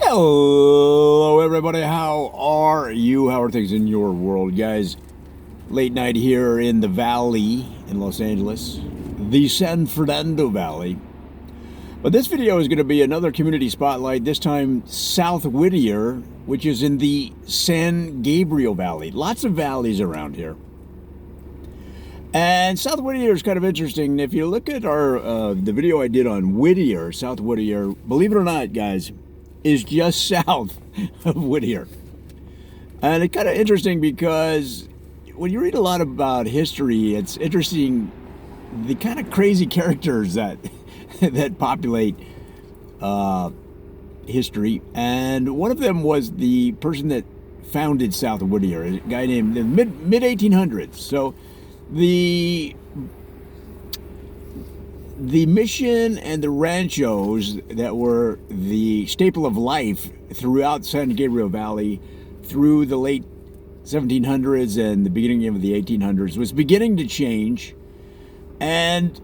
Hello, everybody. How are you? How are things in your world, guys? Late night here in the Valley in Los Angeles, the San Fernando Valley. But this video is going to be another community spotlight, this time South Whittier, which is in the San Gabriel Valley. Lots of valleys around here. And South Whittier is kind of interesting. If you look at the video I did on Whittier, South Whittier, believe it or not, guys, is just south of Whittier. And it's kind of interesting because when you read a lot about history, it's interesting the kind of crazy characters that that populate history. And one of them was the person that founded South Whittier, a guy named the mid 1800s. So the mission and the ranchos that were the staple of life throughout San Gabriel Valley through the late 1700s and the beginning of the 1800s was beginning to change. And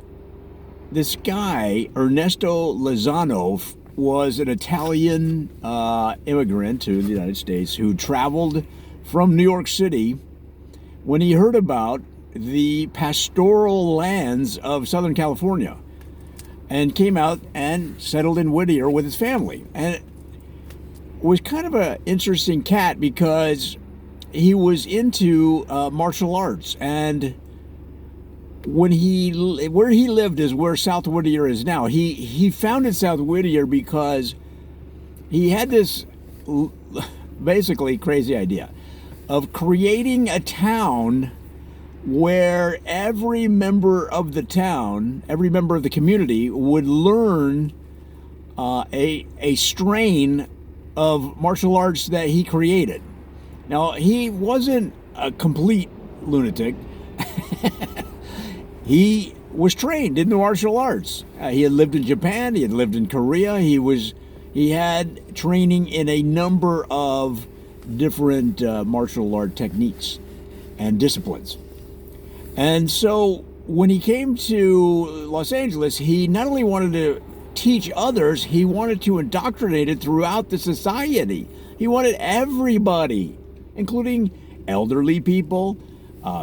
this guy, Ernesto Lozano, was an Italian immigrant to the United States who traveled from New York City when he heard about the pastoral lands of Southern California and came out and settled in Whittier with his family. And it was kind of an interesting cat because he was into martial arts, and where he lived is where South Whittier is now. He founded South Whittier because he had this basically crazy idea of creating a town where every member of the town, every member of the community would learn a strain of martial arts that he created. Now, he wasn't a complete lunatic. He was trained in the martial arts. He had lived in Japan. He had lived in Korea. He had training in a number of different martial art techniques and disciplines. And so when he came to Los Angeles, he not only wanted to teach others, he wanted to indoctrinate it throughout the society. He wanted everybody, including elderly people,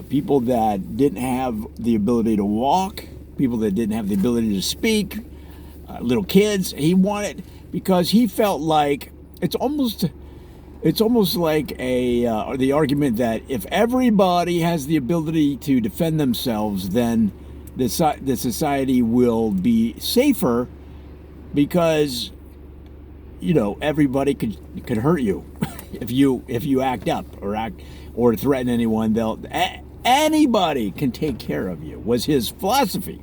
people that didn't have the ability to walk, people that didn't have the ability to speak, little kids. He wanted, because he felt like it's almost like the argument that if everybody has the ability to defend themselves, then the society will be safer, because everybody could hurt you if you act up or threaten anyone. Anybody can take care of you, was his philosophy.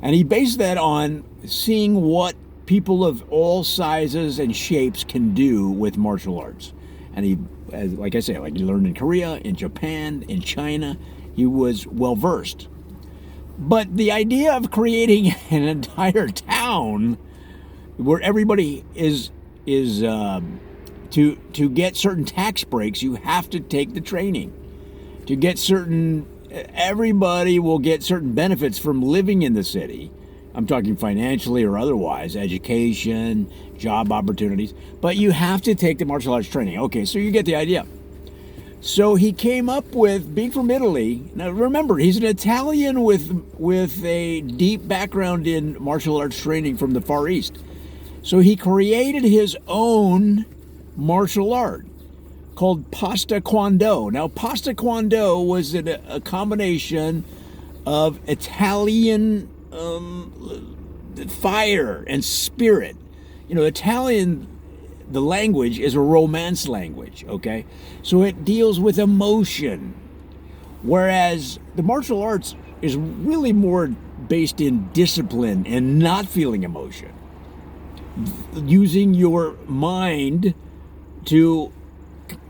And he based that on seeing what people of all sizes and shapes can do with martial arts. And he, like I say, he learned in Korea, in Japan, in China. He was well versed. But the idea of creating an entire town where everybody is to get certain tax breaks, you have to take the training. Everybody will get certain benefits from living in the city. I'm talking financially or otherwise, education, job opportunities. But you have to take the martial arts training. Okay, so you get the idea. So he came up with, being from Italy, now remember, he's an Italian with a deep background in martial arts training from the Far East. So he created his own martial art called Pasta Kwando. Now, Pasta Kwando was a combination of Italian fire and spirit. Italian, the language is a romance language, okay? So it deals with emotion, whereas the martial arts is really more based in discipline and not feeling emotion. Using your mind to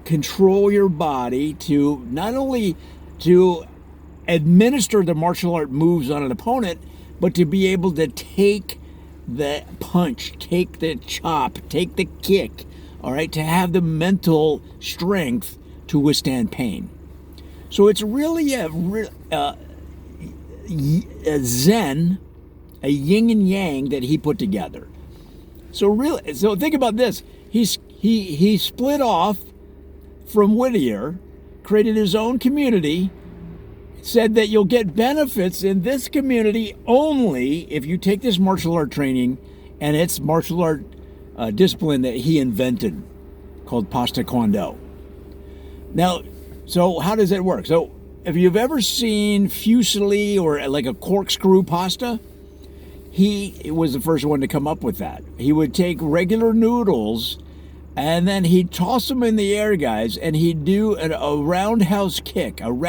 control your body, to not only to administer the martial art moves on an opponent, but to be able to take the punch, take the chop, take the kick, all right, to have the mental strength to withstand pain. So it's really a zen, a yin and yang that he put together. So think about this. He split off from Whittier, created his own community, said that you'll get benefits in this community only if you take this martial art training, and it's martial art discipline that he invented called pasta kwando. Now, so how does it work? So if you've ever seen fusilli or like a corkscrew pasta, he was the first one to come up with that. He would take regular noodles and then he'd toss them in the air, guys, and he'd do a roundhouse kick on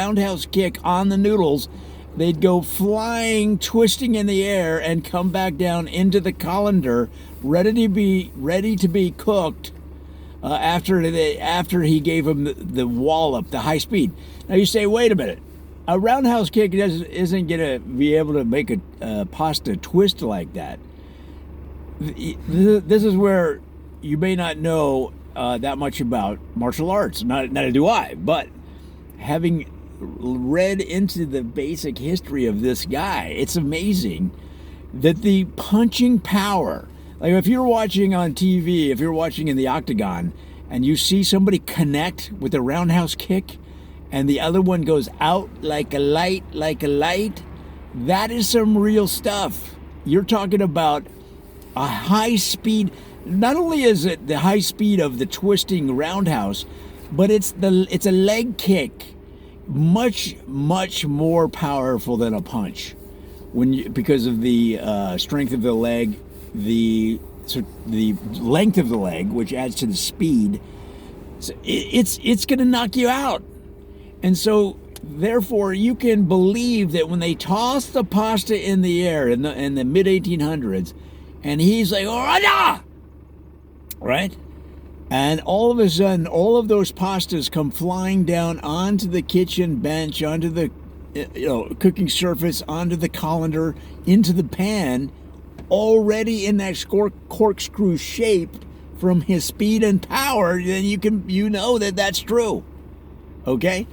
the noodles. They'd go flying, twisting in the air, and come back down into the colander, ready to be cooked. After he gave them the wallop, the high speed. Now you say, wait a minute, a roundhouse kick isn't going to be able to make a pasta twist like that. This is where you may not know that much about martial arts. Neither do I. But having read into the basic history of this guy, it's amazing that the punching power, like if you're watching on TV, if you're watching in the octagon, and you see somebody connect with a roundhouse kick, and the other one goes out like a light, that is some real stuff. You're talking about a high speed. Not only is it the high speed of the twisting roundhouse, but it's a leg kick, much more powerful than a punch, because of the strength of the leg, the length of the leg, which adds to the speed. So it's going to knock you out, and so therefore you can believe that when they toss the pasta in the air in the mid 1800s, and he's like, oh, yeah! Right? And all of a sudden, all of those pastas come flying down onto the kitchen bench, onto the cooking surface, onto the colander, into the pan, already in that corkscrew shape from his speed and power. Then you know that that's true. Okay?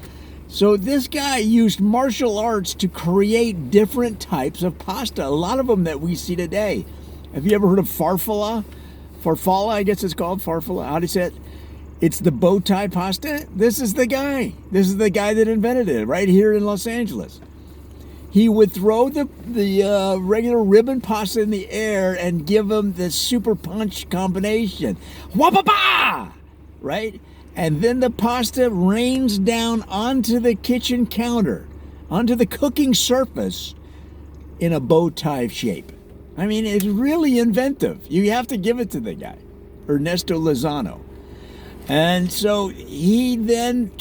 So this guy used martial arts to create different types of pasta. A lot of them that we see today. Have you ever heard of farfalle? Farfalle, I guess it's called farfalle. How do you say it? It's the bow tie pasta. This is the guy. This is the guy that invented it right here in Los Angeles. He would throw the regular ribbon pasta in the air and give them the super punch combination. Wha-pa-pa! Right? And then the pasta rains down onto the kitchen counter, onto the cooking surface in a bow tie shape. I mean, it's really inventive. You have to give it to the guy, Ernesto Lozano. And so he then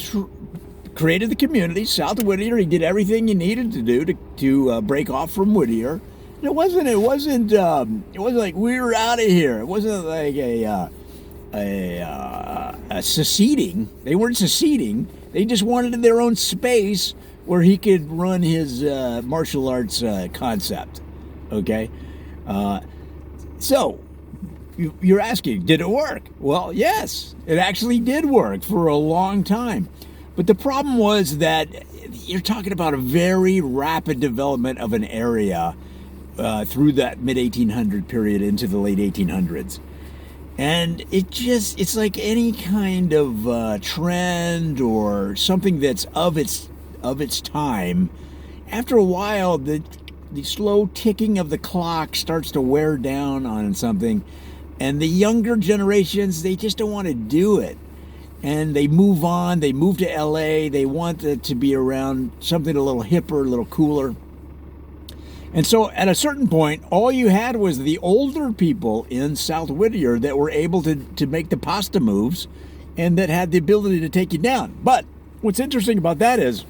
created the community, South Whittier. He did everything he needed to do to break off from Whittier. And it wasn't like we were out of here. It wasn't like a seceding. They weren't seceding. They just wanted their own space where he could run his martial arts concept. Okay. So you're asking, did it work? Well, yes, it actually did work for a long time. But the problem was that you're talking about a very rapid development of an area through that mid-1800 period into the late 1800s. And it's like any kind of trend or something that's of its time. After a while, the slow ticking of the clock starts to wear down on something, and the younger generations, they just don't want to do it. And they move on, they move to LA, they want it to be around something a little hipper, a little cooler. And so at a certain point, all you had was the older people in South Whittier that were able to make the pasta moves and that had the ability to take you down. But what's interesting about that is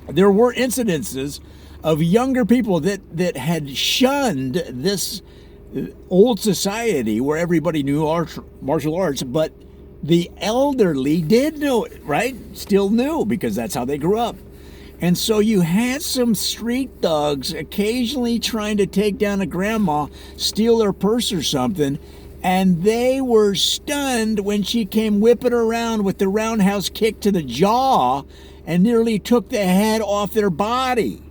there were incidences of younger people that had shunned this old society where everybody knew martial arts, but the elderly did know it, right? Still knew, because that's how they grew up. And so you had some street thugs occasionally trying to take down a grandma, steal her purse or something, and they were stunned when she came whipping around with the roundhouse kick to the jaw and nearly took the head off their body.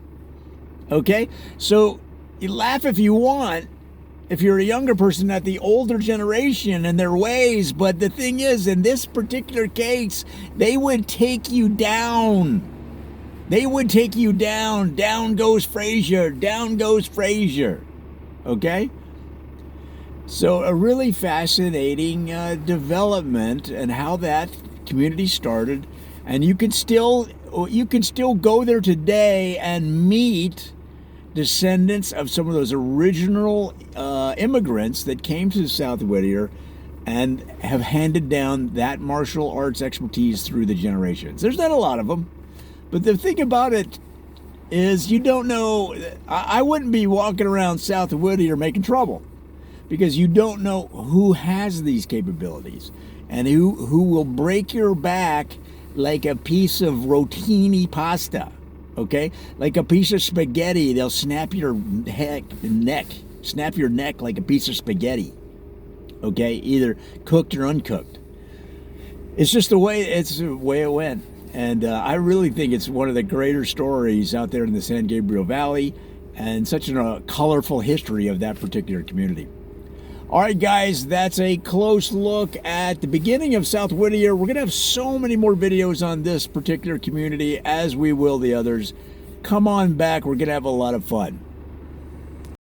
Okay? So you laugh if you want, if you're a younger person, at the older generation and their ways. But the thing is, in this particular case, they would take you down. They would take you down. Down goes Frazier. Down goes Frazier. Okay? So a really fascinating development and how that community started. And you can still go there today and meet descendants of some of those original immigrants that came to South Whittier and have handed down that martial arts expertise through the generations. There's not a lot of them, but the thing about it is you don't know. I wouldn't be walking around South Whittier making trouble, because you don't know who has these capabilities and who will break your back like a piece of rotini pasta. Okay, like a piece of spaghetti, they'll snap your neck like a piece of spaghetti. Okay, either cooked or uncooked. It's just the way it went, and I really think it's one of the greater stories out there in the San Gabriel Valley, and such a colorful history of that particular community. All right, guys, that's a close look at the beginning of South Whittier. We're going to have so many more videos on this particular community, as we will the others. Come on back. We're going to have a lot of fun.